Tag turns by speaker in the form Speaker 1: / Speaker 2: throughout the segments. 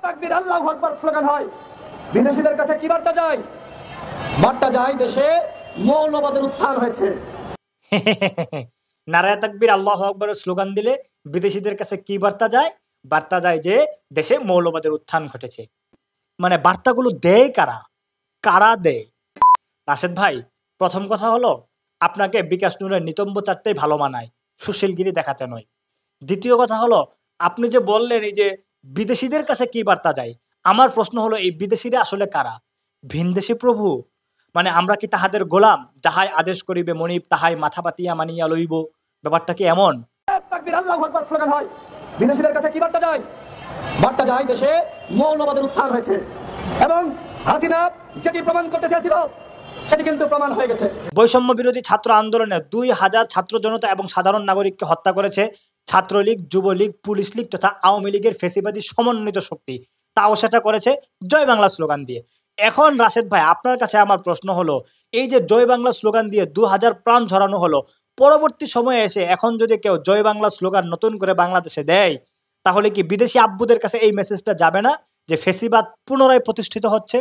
Speaker 1: তাকবীর আল্লাহু আকবার স্লোগান হয়, বিদেশিদের কাছে কি বার্তা যায়? বার্তা যায় দেশে মৌলবাদের উত্থান হয়েছে।
Speaker 2: নারায়ে তাকবীর আল্লাহু আকবারের স্লোগান দিলে বিদেশিদের কাছে কি বার্তা যায়? বার্তা যায় যে দেশে মৌলবাদের উত্থান ঘটেছে। মানে বার্তাগুলো দেয় কারা? কারা দেয়? রাশেদ ভাই, প্রথম কথা হলো আপনাকে বিকাশ নূরের নিতম্ব চারতেই ভালো মানায়, সুশীলগিরি দেখাতে নয়। দ্বিতীয় কথা হলো আপনি যে বললেন এই যে বিদেশিদের কাছে কি বার্তা যায়, আমার প্রশ্ন হলো এই বিদেশিরা আসলে কারা? ভিনদেশী প্রভু? মানে আমরা কি তাহাদের গোলাম? যাহাই আদেশ করিবে মনিব তাহাই মাথা পাতিয়া মানিয়া লইব, ব্যাপারটা কি এমন?
Speaker 1: তাকবীর আল্লাহু আকবার স্লোগান হয়, বিদেশিদের কাছে কি বার্তা যায়? বার্তা যায় দেশে মৌলবাদের উত্থান হয়েছে এবং হাসিনা যেটি প্রমাণ করতে চেয়েছিল সেটি কিন্তু প্রমাণ হয়ে গেছে।
Speaker 2: বৈষম্য বিরোধী ছাত্র আন্দোলনে 2000 ছাত্র জনতা এবং সাধারণ নাগরিককে হত্যা করেছে ছাত্রলীগ, যুবলীগ, পুলিশ লীগ তথা আওয়ামী লীগের ফেসিবাদী সমন্বিত শক্তি। তাও সেটা করেছে জয় বাংলা স্লোগান দিয়ে। এখন রাশেদ ভাই, আপনার কাছে আমার প্রশ্ন হলো, এই যে জয় বাংলা স্লোগান দিয়ে 2000 প্রাণ ঝরানো হলো, পরবর্তী সময়ে এসে এখন যদি কেউ জয় বাংলা স্লোগান নতুন করে বাংলাদেশে দেয়, তাহলে কি বিদেশি আব্বুদের কাছে এই মেসেজটা যাবে না যে ফেসিবাদ পুনরায় প্রতিষ্ঠিত হচ্ছে?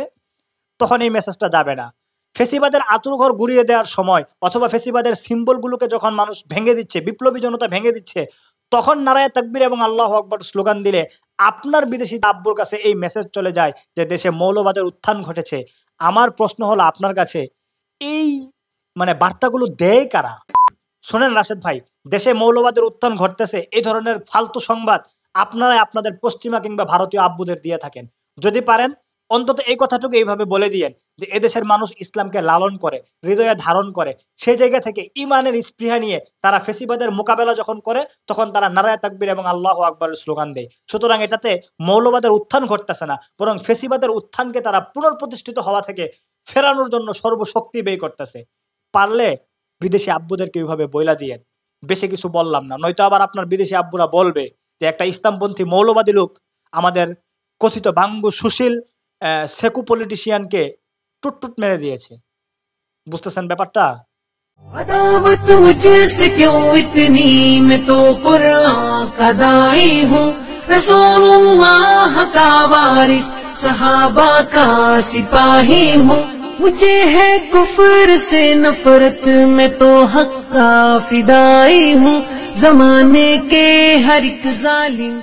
Speaker 2: তখন এই মেসেজটা যাবে না। ফেসিবাদের আঁতুড়ঘর গুড়িয়ে দেওয়ার সময় অথবা ফেসিবাদের সিম্বলগুলোকে যখন মানুষ ভেঙে দিচ্ছে, বিপ্লবী জনতা ভেঙে দিচ্ছে, তখন নারায়ে তাকবীর এবং আল্লাহু আকবার স্লোগান দিলে আপনার বিদেশি আব্বুর কাছে এই মেসেজ চলে যায় যে দেশে মৌলবাদের উত্থান ঘটেছে। আমার প্রশ্ন হলো আপনার কাছে, এই মানে বার্তাগুলো দেয় কারা? শোনেন রাশেদ ভাই, দেশে মৌলবাদের উত্থান ঘটতেছে এই ধরনের ফালতু সংবাদ আপনারা আপনাদের পশ্চিমা কিংবা ভারতীয় আব্বুদের দিয়ে থাকেন। যদি পারেন অন্তত এই কথাটুকু এইভাবে বলে দিয়েন যে এদেশের মানুষ ইসলামকে লালন করে, হৃদয়ে ধারণ করে, সেই জায়গা থেকে ইমানের স্পৃহা নিয়ে তারা ফেসিবাদের মোকাবেলা যখন করে তখন তারা নারায়ে তাকবীর এবং আল্লাহু আকবারের স্লোগান দেয়। সুতরাং এটাতে মৌলবাদের উত্থান ঘটতেছে না, বরং ফেসিবাদের উত্থানকে তারা পুনঃপ্রতিষ্ঠিত হওয়া থেকে ফেরানোর জন্য সর্বশক্তি ব্যয় করতেছে। পারলে বিদেশি আব্বুদেরকে এইভাবে বইলা দিয়েন। বেশি কিছু বললাম না, নয়তো আবার আপনার বিদেশি আব্বুরা বলবে যে একটা ইসলামপন্থী মৌলবাদী লোক আমাদের কথিত বাঙ্গু সুশীল সেকু পলিটিশিয়ানকে টুট মেরে দিয়েছে। বুঝতেছেন ব্যাপারটা?
Speaker 3: अदावत मुझसे क्यों इतनी, मैं तो कुरान का दाई हूँ, रसूलुल्लाह का वारिस, सहाबा का सिपाही हूँ। मुझे है कुफर से नफरत, मैं तो हक का फिदाई हूँ। जमाने के हर एक जालिम